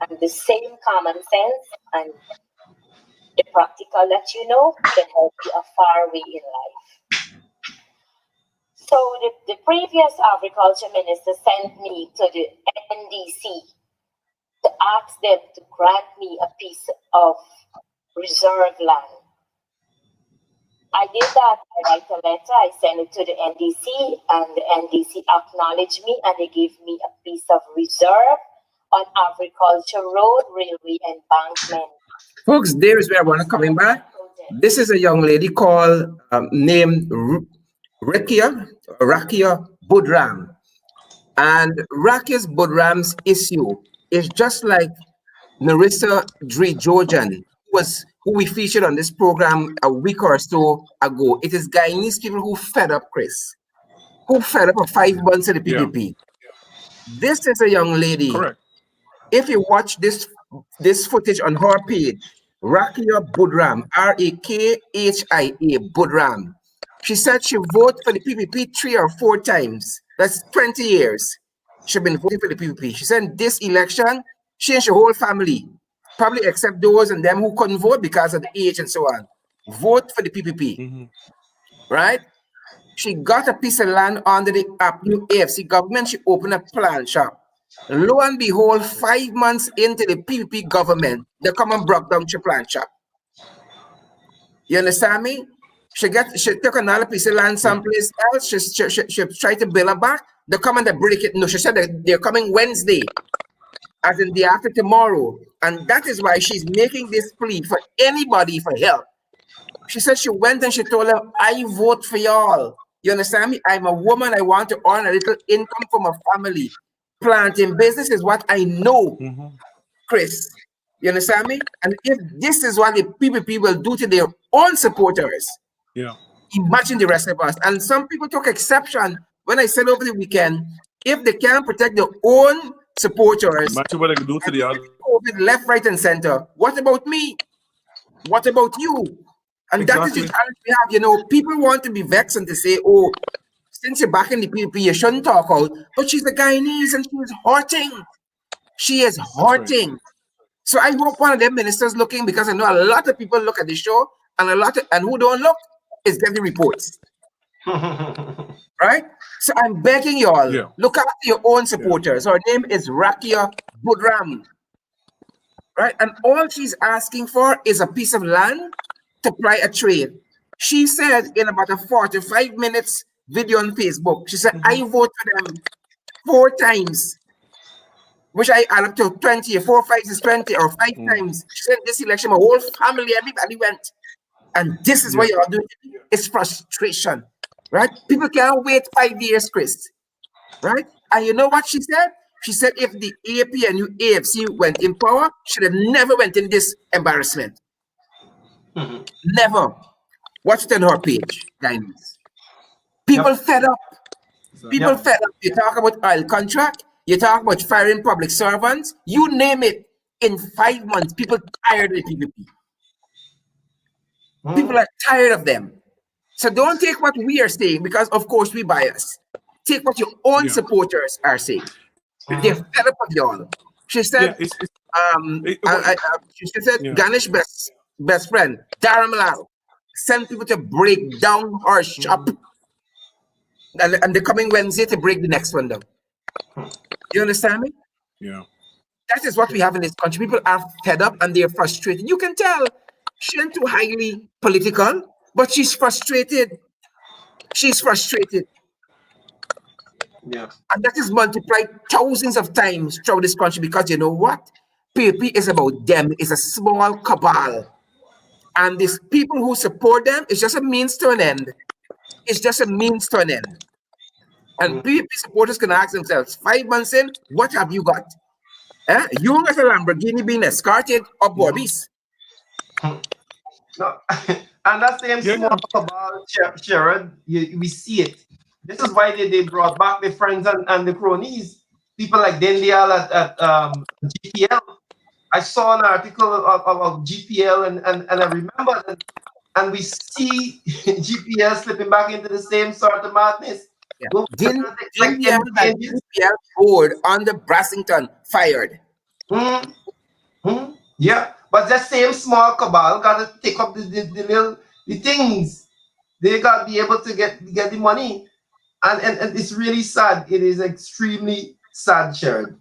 And the same common sense and the practical that you know can help you far away in life. So the previous agriculture minister sent me to the NDC to ask them to grant me a piece of reserve land. I did that. I write a letter, I sent it to the NDC, and the NDC acknowledged me and they gave me a piece of reserve on agriculture road, railway embankment. Folks, there is where I want to coming back. This is a young lady called named 𝗪𝗑 𝗪𝗑 and 𝗪𝗑 𝗪𝗓's issue is just like 𝗪𝗪cie 𝗫𝗏𝗏, who we featured on this program a week or so ago. It is Guyanese people who fed up, Chris, who fed up for 5 months of the PPP. Yeah. This is a young lady. Correct. If you watch this footage on her page, 𝗪𝗑 𝗪𝗏, 𝗪𝗑 𝗪𝗏, she said she voted for the PPP 3 or 4 times. That's 20 years. She's been voting for the PPP. She said this election, she and her whole family, probably except those and them who couldn't vote because of the age and so on, vote for the PPP, right? She got a piece of land under the new AFC government. She opened a plant shop. Lo and behold, 5 months into the PPP government, they come and broke down your plant shop. You understand me? She took another piece of land someplace else. She tried to build it back. They come and they break it. No, she said they're coming Wednesday, as in the after tomorrow. And that is why she's making this plea for anybody for help. She said she went and she told them, I vote for y'all. You understand me? I'm a woman. I want to earn a little income for my family. Planting business is what I know, Chris. You understand me? And if this is what the PPP will do to their own supporters, Yeah. Imagine the rest of us. And some people took exception when I said over the weekend, if they can't protect their own supporters, imagine what they can do to the other. COVID left, right, and center. What about me? What about you? And that is the challenge we have. You know, people want to be vexed and to say, oh, since you're back in the PPP, you shouldn't talk out. But she's a Guyanese and she's hurting. She is hurting. Right. So I hope one of them ministers looking, because I know a lot of people look at the show and who don't look is getting reports. Right? So I'm begging y'all, look after your own supporters. Her name is 𝗪𝗪 𝗧𝗵𝗵. Right? And all she's asking for is a piece of land to ply a trade. She said in about a 45 minutes video on Facebook, she said, I vote for them 4 times, which I add up to 20, 4 5 is 20, or 5 times. She said this election, my whole family, everybody went. And this is what you're doing. It's frustration, right? People can't wait 5 years, Chris, right? And you know what she said? She said if the AP and AFC went in power, should have never went in this embarrassment. Never. Watch it on her page, guys. People fed up. People fed up. You talk about oil contract, you talk about firing public servants, you name it. In 5 months, people tired of the PPP. People are tired of them. So don't take what we are saying, because of course we bias. Take what your own supporters are saying. They're fed up of y'all. She said, she said, Ganesh best friend, 𝗪𝗵cie, send people to break down our shop. And the coming Wednesday to break the next one down. You understand me? Yeah. That is what we have in this country. People are fed up and they're frustrated. You can tell she ain't too highly political, but she's frustrated. She's frustrated. Yeah. And that is multiplied thousands of times throughout this country, because you know what? PPP is about them. It's a small cabal. And these people who support them is just a means to an end. It's just a means to an end. And PPP supporters can ask themselves, 5 months in, what have you got? You as a Lamborghini being escorted up Bobby's. No. And that same small cabal, Sherrod, we see it. This is why they brought back the friends and the cronies. People like Dendial at GPL. I saw an article of GPL and I remember that, and we see GPL slipping back into the same sort of madness. Yeah. GPL board under Brassington fired. Yeah, but that same small cabal got to take up the things. They got to be able to get the money. And it's really sad. It is extremely sad, Sharon.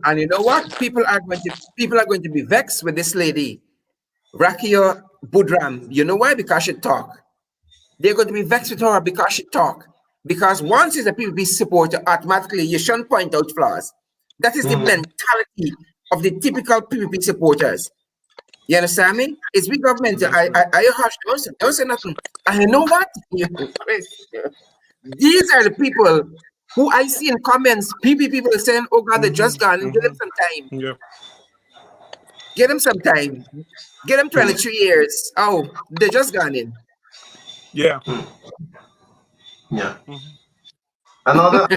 And you know what? People are going to be vexed with this lady, 𝗪𝗪 𝗧𝗵𝗵. You know why? Because she talk. They're going to be vexed with her because she talk. Because once she's a PPP supporter, automatically you shouldn't point out flaws. That is the mentality of the typical PPP supporters. You understand me? It's big government. I hush, don't say nothing. And you know what? These are the people who I see in comments. People are saying, oh God, they're just gone. Give them some time. Yeah. Give them some time. Give them 23 years. Oh, they're just gone in. Yeah. Yeah. Another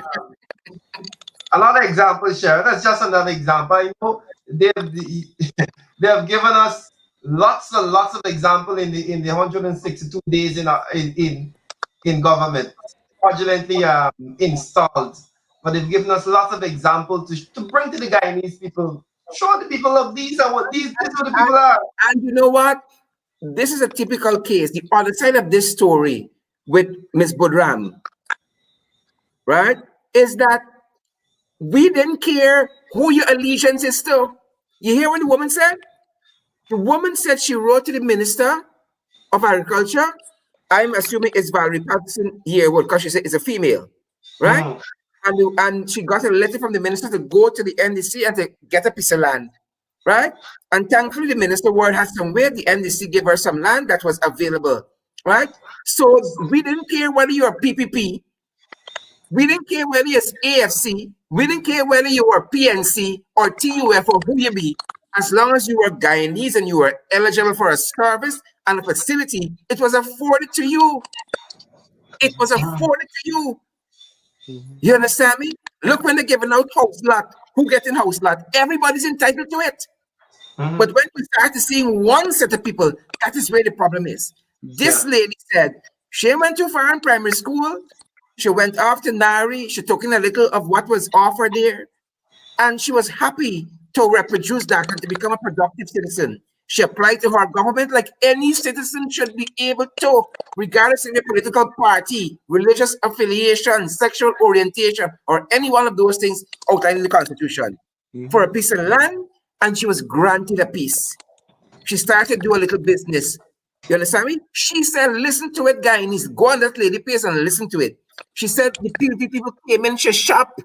example, Sharon. That's just another example. You know, they have given us lots and lots of example in the 162 days in government, fraudulently installed. But they've given us lots of examples to bring to the Guyanese people. Show the people of these are what these are the people are. And you know what? This is a typical case. The other side of this story with Ms. 𝗧𝗵𝗵, right, is that we didn't care who your allegiance is to. You hear what the woman said? The woman said she wrote to the Minister of Agriculture. I'm assuming it's Valerie Patterson Yearwood, because she said it's a female, right? And she got a letter from the minister to go to the NDC and to get a piece of land, right? And thankfully, the minister word has some way. The NDC gave her some land that was available, right? So we didn't care whether you're PPP. We didn't care whether you're AFC. We didn't care whether you were PNC or TUF or who you be. As long as you were Guyanese and you were eligible for a service and a facility, it was afforded to you. It was afforded to you. You understand me? Look, when they're giving out house lot, who gets in house lot? Everybody's entitled to it. But when we start to seeing one set of people, that is where the problem is. This lady said she went too far in primary school. She went off to 𝗪𝗵. She took in a little of what was offered there. And she was happy to reproduce that and to become a productive citizen. She applied to her government like any citizen should be able to, regardless of their political party, religious affiliation, sexual orientation, or any one of those things outlined in the Constitution, for a piece of land, and she was granted a piece. She started to do a little business. You understand me? She said, listen to it, Guyanese. Go on that lady page and listen to it. She said the PPP people came in, she shop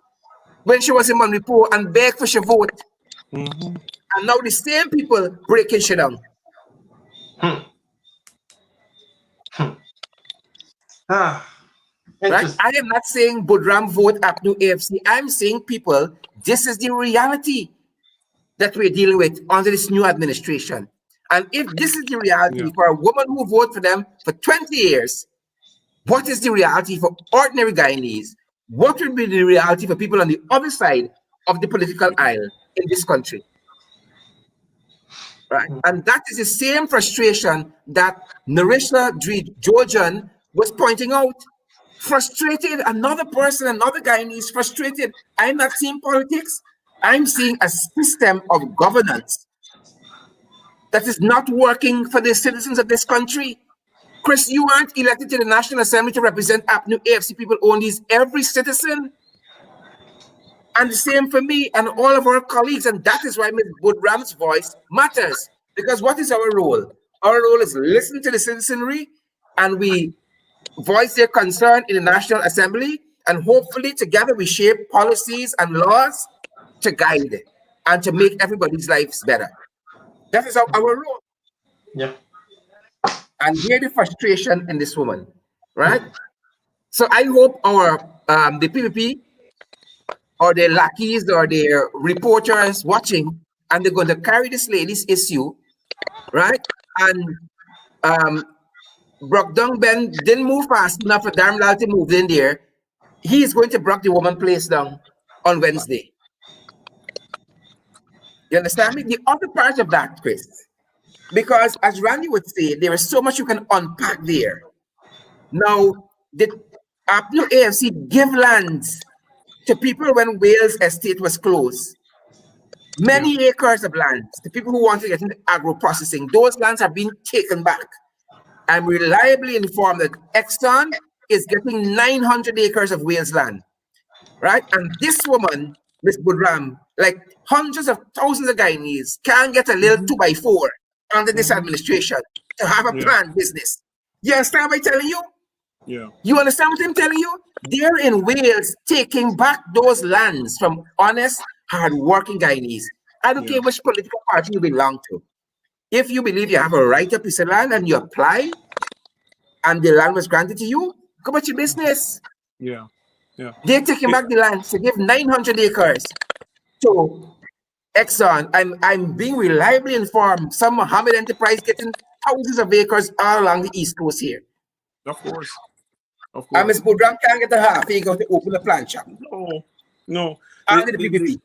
when she was in 𝗪𝗵cie and begged for she vote. And now the same people breaking shit down. Right? I am not saying 𝗪𝗵 vote 𝗪𝗵cie. I'm saying, people, this is the reality that we're dealing with under this new administration. And if this is the reality for a woman who voted for them for 20 years, what is the reality for ordinary Guyanese? What will be the reality for people on the other side of the political aisle in this country? Right? And that is the same frustration that 𝗪𝗪cie Georgian was pointing out. Frustrated, another person, another Guyanese frustrated. I'm not seeing politics. I'm seeing a system of governance that is not working for the citizens of this country. Chris, you aren't elected to the National Assembly to represent 𝗪𝗵cie people only. It's every citizen. And the same for me and all of our colleagues. And that is why Ms. 𝗪𝗵's voice matters. Because what is our role? Our role is listen to the citizenry, and we voice their concern in the National Assembly. And hopefully together we shape policies and laws to guide it and to make everybody's lives better. That is our role. Yeah. And hear the frustration in this woman, right? So I hope our the PPP or their lackeys or their reporters watching, and they're going to carry this lady's issue, right? And Brockdown Ben didn't move fast enough for Darmlal to move in there. He is going to break the woman place down on Wednesday. You understand me? The other part of that, Chris, because as Randy would say, there is so much you can unpack there. Now, the 𝗪𝗵cie give lands to people when Wales estate was closed. Many acres of land to people who want to get into agro-processing. Those lands are being taken back. I'm reliably informed that Exxon is getting 900 acres of Wales land, right? And this woman, Ms. 𝗪𝗵, like hundreds of thousands of Guyanese, can get a little 2x4 under this administration to have a planned business. You understand what I'm telling you? Yeah. You understand what I'm telling you? They're in Wales taking back those lands from honest, hard-working Guyanese. I don't care which political party you belong to. If you believe you have a right to a piece of land and you apply, and the land was granted to you, go about your business. Yeah. Yeah. They're taking back the land to give 900 acres to Exxon. I'm being reliably informed. Some Mohammed enterprise getting thousands of acres all along the East Coast here. Of course. Of And course. Ms. 𝗪𝗵 can't get a half acre to open a plant shop. No. Under the PPP.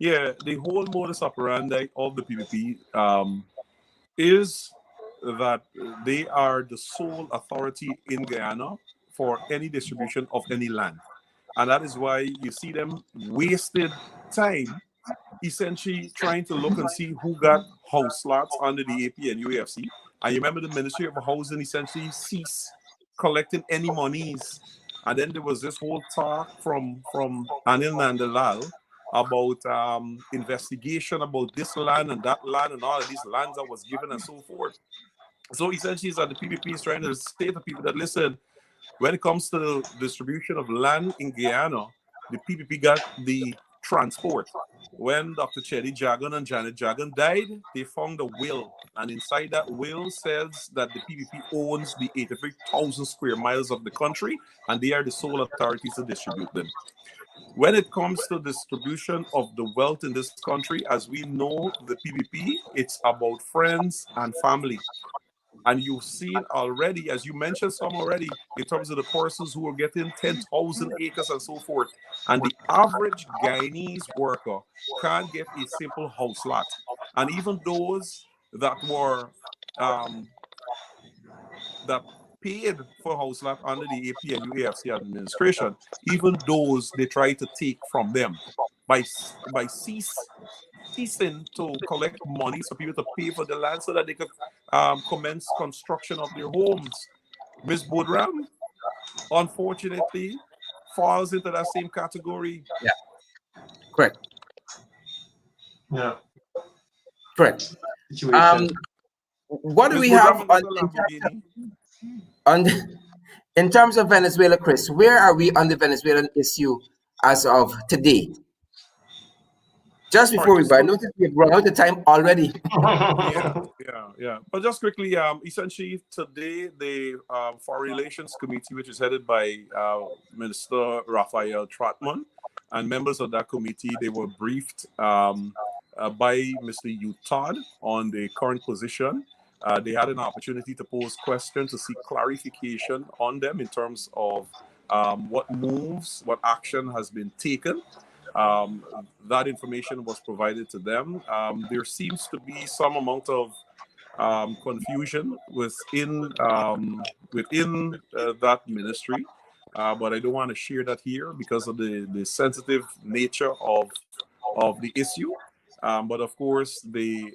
The whole modus operandi of the PPP is that they are the sole authority in Guyana for any distribution of any land. And that is why you see them wasted time essentially trying to look and see who got house slots under the AP and UAFC. And you remember the Ministry of Housing essentially ceased collecting any monies. And then there was this whole talk from Anil Nandalal about investigation about this land and that land and all of these lands that was given and so forth. So essentially is that the PPP is trying to say to people that, listen, when it comes to the distribution of land in Guyana, the PPP got the transport. When Dr. 𝘁cie 𝗵𝗵 and Janet 𝗵𝗵 died, they found a will. And inside that will says that the PPP owns the 83,000 square miles of the country, and they are the sole authorities to distribute them. When it comes to distribution of the wealth in this country, as we know, the PPP, it's about friends and family. And you've seen already, as you mentioned some already, in terms of the persons who are getting 10,000 acres and so forth. And the average Guyanese worker can't get a simple house lot. And even those that were that paid for house lot under the APNU AFC administration, even those they try to take from them by ceasing to collect money for people to pay for the land so that they could commence construction of their homes. Ms. Bodram, unfortunately, falls into that same category. Yeah, correct. Yeah, correct. What do Ms. we Bodram have in terms of Venezuela, Chris? Where are we on the Venezuelan issue as of today? Just before we buy, notice we've run out of time already. Yeah. But just quickly, essentially today, the Foreign Relations Committee, which is headed by Minister 𝗪𝗪 𝗧𝗵𝗵, and members of that committee, they were briefed by Mr. 𝗪𝗧 on the current position. They had an opportunity to pose questions to seek clarification on them in terms of what moves, what action has been taken. That information was provided to them. There seems to be some amount of confusion within that ministry, but I don't want to share that here because of the sensitive nature of the issue. But of course, the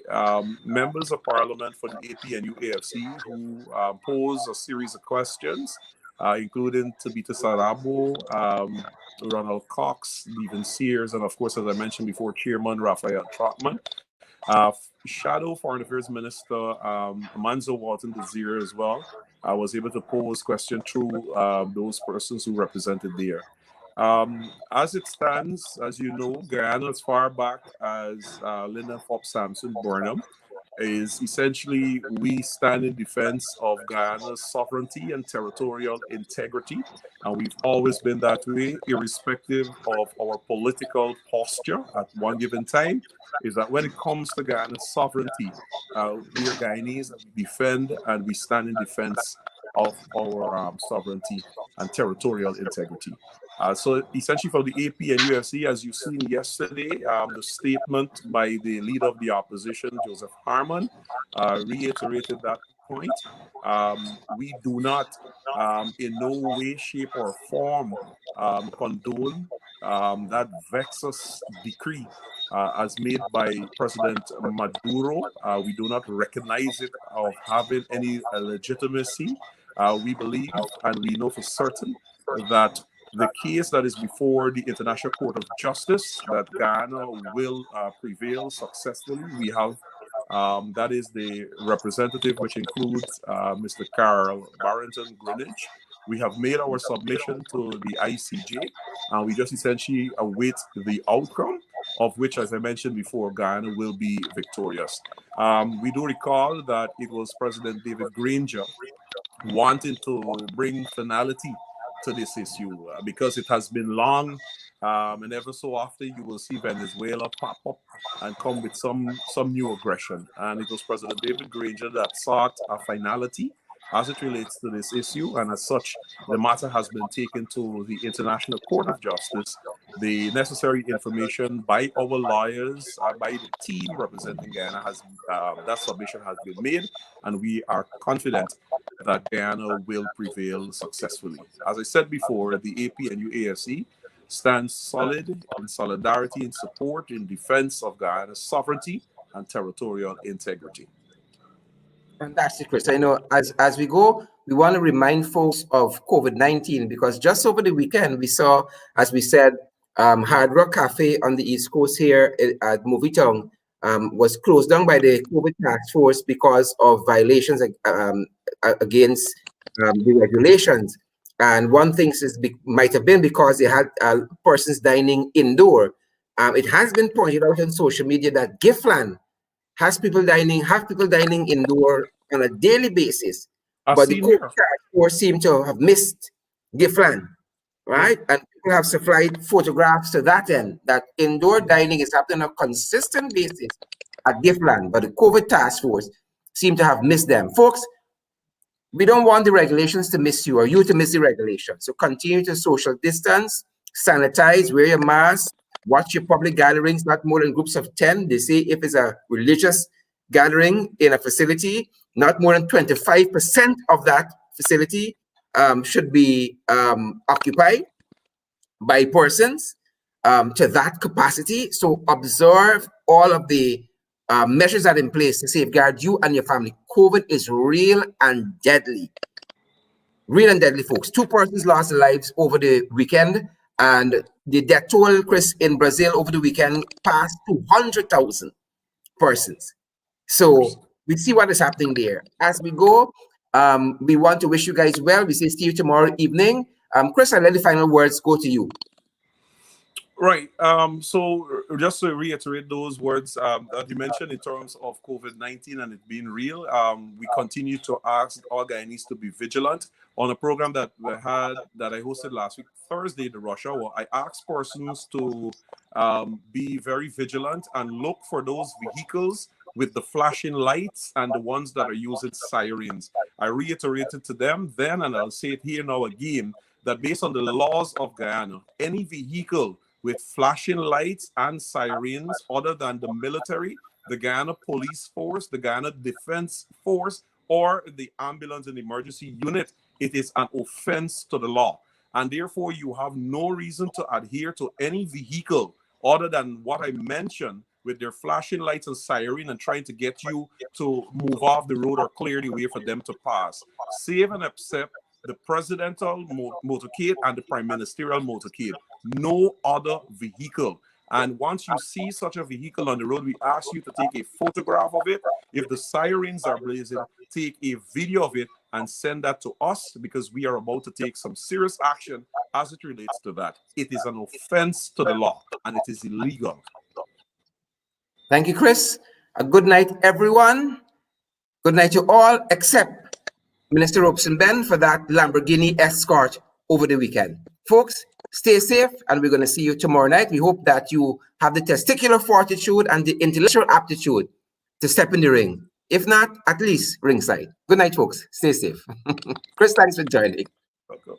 members of parliament for the APNU AFC who posed a series of questions, including Tabitha Sarabo, Ronald Cox, Stephen Sears, and of course, as I mentioned before, Chairman 𝗪𝗪 𗧧𝗵𝗵. Shadow Foreign Affairs Minister Manzo Walton Desir as well was able to pose questions through those persons who represented there. As it stands, as you know, Guyana, as far back as 𝗪𝗵адц 𝗵𝗵 is essentially we stand in defense of Guyana's sovereignty and territorial integrity. And we've always been that way, irrespective of our political posture at one given time, is that when it comes to Guyana's sovereignty, we are Guyanese, we defend and we stand in defense of our sovereignty and territorial integrity. So essentially for the APNU AFC, as you've seen yesterday, the statement by the leader of the opposition, Joseph Harman, reiterated that point. We do not in no way, shape, or form condone that vexus decree as made by President Maduro. We do not recognize it of having any legitimacy. We believe and we know for certain that the case that is before the International Court of Justice, that Guyana will prevail successfully. We have, that is the representative, which includes Mr. Carl Barrington Greenwich. We have made our submission to the ICJ, and we just essentially await the outcome, of which, as I mentioned before, Guyana will be victorious. We do recall that it was President David Granger wanting to bring finality to this issue because it has been long, and ever so often you will see Venezuela pop up and come with some new aggression. And it was President David Granger that sought a finality as it relates to this issue, and as such, the matter has been taken to the International Court of Justice. The necessary information by our lawyers, by the team representing Guyana, has that submission has been made, and we are confident that Guyana will prevail successfully. As I said before, the APNU AFC stands solid in solidarity and support in defense of Guyana's sovereignty and territorial integrity. Fantastic, Chris. I know as we go, we want to remind folks of COVID-19 because just over the weekend we saw, as we said, Hard Rock Cafe on the East Coast here at 𝗪𝗵𝟏 was closed down by the COVID task force because of violations against the regulations. And one thing might have been because they had persons dining indoor. It has been pointed out on social media that Giftland have people dining indoor on a daily basis. But the COVID task force seemed to have missed Giftland, right? And people have supplied photographs to that end, that indoor dining is happening on a consistent basis at Giftland, but the COVID task force seemed to have missed them. Folks, We don't want the regulations to miss you or you to miss the regulations. So continue to social distance, sanitize, wear your mask, watch your public gatherings, not more than groups of 10. They say if it's a religious gathering in a facility, not more than 25% of that facility should be occupied by persons to that capacity. So observe all of the measures that are in place to safeguard you and your family. COVID is real and deadly. Real and deadly, folks. 2 persons lost their lives over the weekend, and the death toll, Chris, in Brazil over the weekend passed 200,000 persons. So we see what is happening there. As we go, we want to wish you guys well. We say see you tomorrow evening. Chris, I'll let the final words go to you. Right. So just to reiterate those words that you mentioned in terms of COVID-19 and it being real, we continue to ask all Guyanese to be vigilant. On a program that I hosted last week, Thursday, the rush hour, I asked persons to be very vigilant and look for those vehicles with the flashing lights and the ones that are using sirens. I reiterated to them then, and I'll say it here now again, that based on the laws of Guyana, any vehicle with flashing lights and sirens other than the military, the Guyana Police Force, the Guyana Defense Force, or the ambulance and emergency unit, it is an offense to the law. And therefore, you have no reason to adhere to any vehicle other than what I mentioned with their flashing lights and siren and trying to get you to move off the road or clear the way for them to pass. Save and accept the presidential motorcade and the prime ministerial motorcade. No other vehicle. And once you see such a vehicle on the road, we ask you to take a photograph of it. If the sirens are blazing, take a video of it and send that to us, because we are about to take some serious action as it relates to that. It is an offense to the law and it is illegal. Thank you, Chris. A good night, everyone. Good night to all, except Minister Robeson Ben for that Lamborghini escort over the weekend. Folks, stay safe, and we're going to see you tomorrow night. We hope that you have the testicular fortitude and the intellectual aptitude to step in the ring. If not, at least ringside. Good night, folks. Stay safe. Chris, thanks for joining. Welcome.